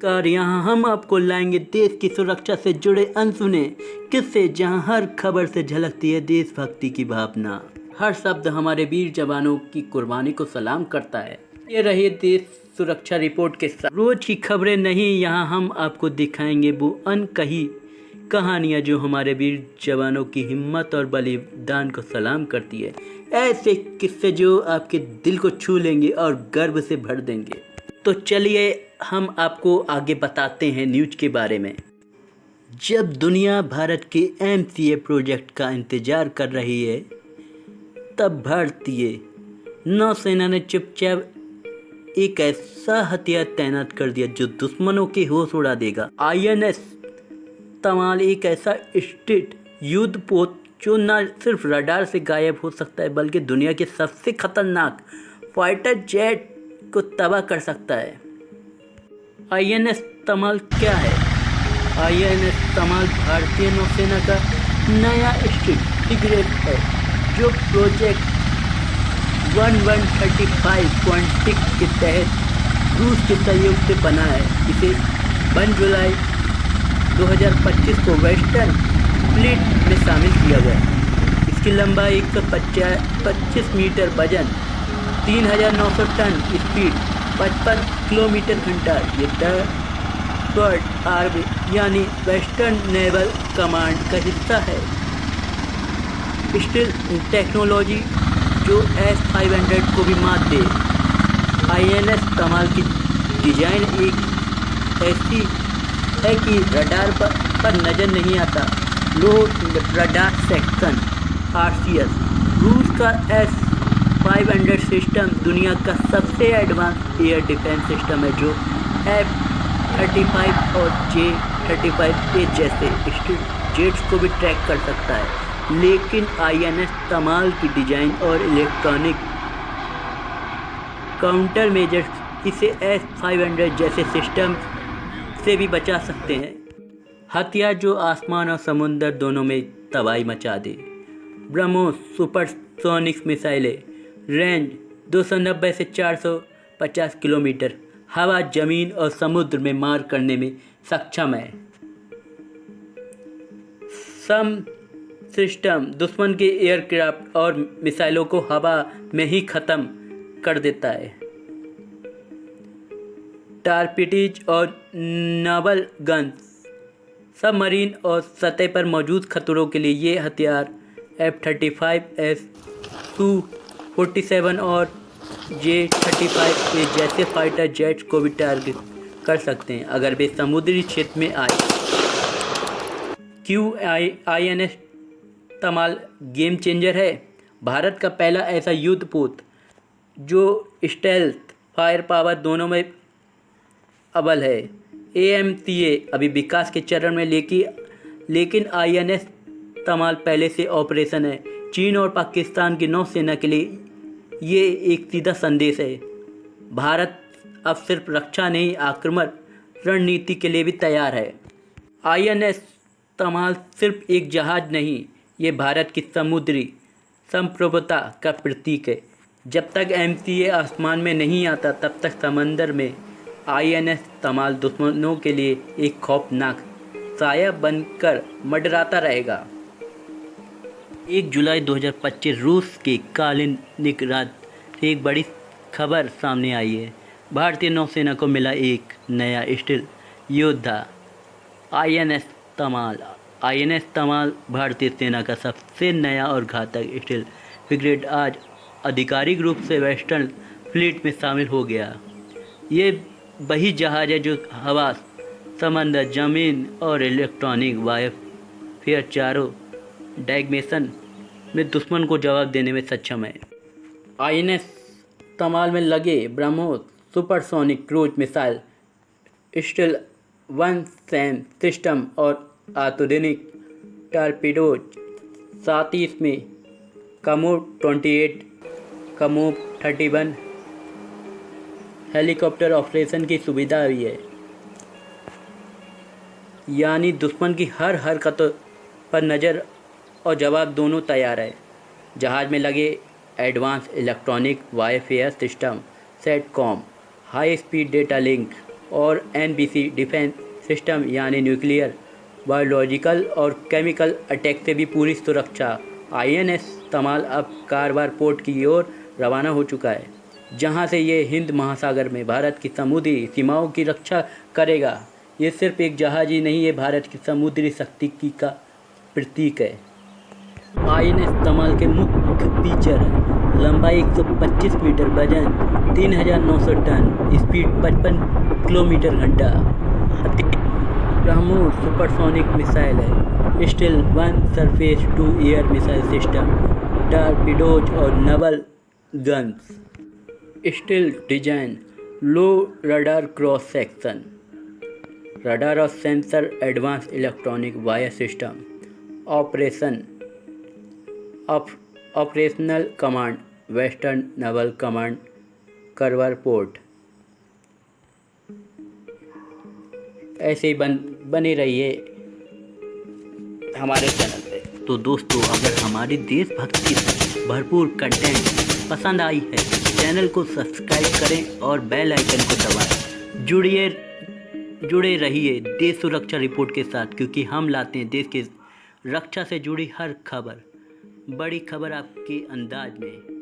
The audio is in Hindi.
कर यहाँ हम आपको लाएंगे देश की सुरक्षा से जुड़े अनसुने किस्से, जहाँ हर खबर से झलकती है देशभक्ति की भावना। हर शब्द हमारे वीर जवानों की कुर्बानी को सलाम करता है। ये रही देश सुरक्षा रिपोर्ट के साथ रोज की खबरें नहीं, यहाँ हम आपको दिखाएंगे वो अनकही कहानियाँ जो हमारे वीर जवानों की हिम्मत और बलिदान को सलाम करती है। ऐसे किस्से जो आपके दिल को छू लेंगे और गर्व से भर देंगे। तो चलिए हम आपको आगे बताते हैं न्यूज के बारे में। जब दुनिया भारत के MCA प्रोजेक्ट का इंतजार कर रही है, तब भारतीय नौसेना ने चुपचाप एक ऐसा हथियार तैनात कर दिया जो दुश्मनों के होश उड़ा देगा। INS तमाल एक ऐसा स्ट्रीट युद्धपोत जो न सिर्फ रडार से गायब हो सकता है बल्कि दुनिया के सबसे खतरनाक फाइटर जेट को तबाह कर सकता है। INS तमाल क्या है? INS तमाल भारतीय नौसेना का नया स्ट्रीट फ्रिगेट है जो प्रोजेक्ट 1135.6 के तहत रूस के सहयोग से बना है। इसे 1 जुलाई 2025 को वेस्टर्न फ्लीट में शामिल किया गया। इसकी लंबाई 125 मीटर, वजन 3900 टन, स्पीड 55 किलोमीटर घंटा। ये थर्ड आर्मी यानी वेस्टर्न नेवल कमांड का हिस्सा है। स्टील टेक्नोलॉजी जो S-500 को भी मात दे। INS तमाल की डिजाइन एक ऐसी है कि रडार पर नज़र नहीं आता। लो रडार सेक्शन RCS रूस का S-500 सिस्टम दुनिया का सबसे एडवांस एयर डिफेंस सिस्टम है जो F-35 और J-35 के जैसे जेट्स को भी ट्रैक कर सकता है। लेकिन INS तमाल की डिजाइन और इलेक्ट्रॉनिक काउंटर मेजर्स इसे S-500 जैसे सिस्टम से भी बचा सकते हैं। हथियार जो आसमान और समुद्र दोनों में तबाही मचा दे। ब्रह्मोस सुपरसोनिक मिसाइलें, रेंज 290 से 450 किलोमीटर, हवा, जमीन और समुद्र में मार करने में सक्षम है। सम सिस्टम दुश्मन के एयरक्राफ्ट और मिसाइलों को हवा में ही खत्म कर देता है। टारपीडीज और नावल गन्स, सबमरीन और सतह पर मौजूद खतरों के लिए ये हथियार F-35, Su-47 और J-35 जैसे फाइटर जेट्स को भी टारगेट कर सकते हैं अगर वे समुद्री क्षेत्र में आए। क्यों INS तमाल गेम चेंजर है? भारत का पहला ऐसा युद्धपोत जो स्टेल्थ फायर पावर दोनों में अव्वल है। AMCA अभी विकास के चरण में, लेकिन INS तमाल पहले से ऑपरेशन है। चीन और पाकिस्तान की नौसेना के लिए ये एक सीधा संदेश है। भारत अब सिर्फ रक्षा नहीं, आक्रमण रणनीति के लिए भी तैयार है। INS तमाल सिर्फ एक जहाज नहीं, ये भारत की समुद्री संप्रभुता का प्रतीक है। जब तक MCA आसमान में नहीं आता तब तक समंदर में INS तमाल दुश्मनों के लिए एक खौफनाक साया बनकर मंडराता रहेगा। 1 जुलाई 2025 रूस के कालिनिंग्राद रात से एक बड़ी खबर सामने आई है। भारतीय नौसेना को मिला एक नया स्टील योद्धा INS तमाल। INS तमाल भारतीय सेना का सबसे नया और घातक स्टील फ्रिगेट आज आधिकारिक रूप से वेस्टर्न फ्लीट में शामिल हो गया। ये वही जहाज़ है जो हवा, समंदर, जमीन और इलेक्ट्रॉनिक वारफेयर चारों डायमेंशन में दुश्मन को जवाब देने में सक्षम है। INS तमाल में लगे BrahMos supersonic cruise missile, steel one Sam system और आधुनिक टॉर्पीडोज, साथ ही इसमें कमोव 28, कमोव 31 हेलीकॉप्टर ऑपरेशन की सुविधा भी है। यानी दुश्मन की हर हरकतों पर नज़र और जवाब दोनों तैयार है। जहाज़ में लगे advance electronic warfare system sitcom, high speed data link और NBC डिफेंस सिस्टम यानी न्यूक्लियर, बायोलॉजिकल और केमिकल अटैक से भी पूरी सुरक्षा। INS तमाल अब कारवार पोर्ट की ओर रवाना हो चुका है, जहां से ये हिंद महासागर में भारत की समुद्री सीमाओं की रक्षा करेगा। ये सिर्फ एक जहाज ही नहीं है, भारत की समुद्री शक्ति की का प्रतीक है। INS तमाल के मुख्य फीचर है: लंबाई 125 मीटर, वजन 3900 टन, स्पीड 55 किलोमीटर घंटा, ब्रह्मोस सुपरसोनिक मिसाइल है, steel one surface to air missile system, torpedoes और naval guns, steel design, low radar cross section, radar और sensor, advance electronic wire system, operational command, western naval command, Karwar port. ऐसे ही बने रहिए हमारे चैनल पे। तो दोस्तों, अगर हमारी देशभक्ति से भरपूर कंटेंट पसंद आई है, चैनल को सब्सक्राइब करें और बेल आइकन को दबाएं। जुड़े रहिए देश सुरक्षा रिपोर्ट के साथ, क्योंकि हम लाते हैं देश के रक्षा से जुड़ी हर खबर, बड़ी खबर आपके अंदाज में।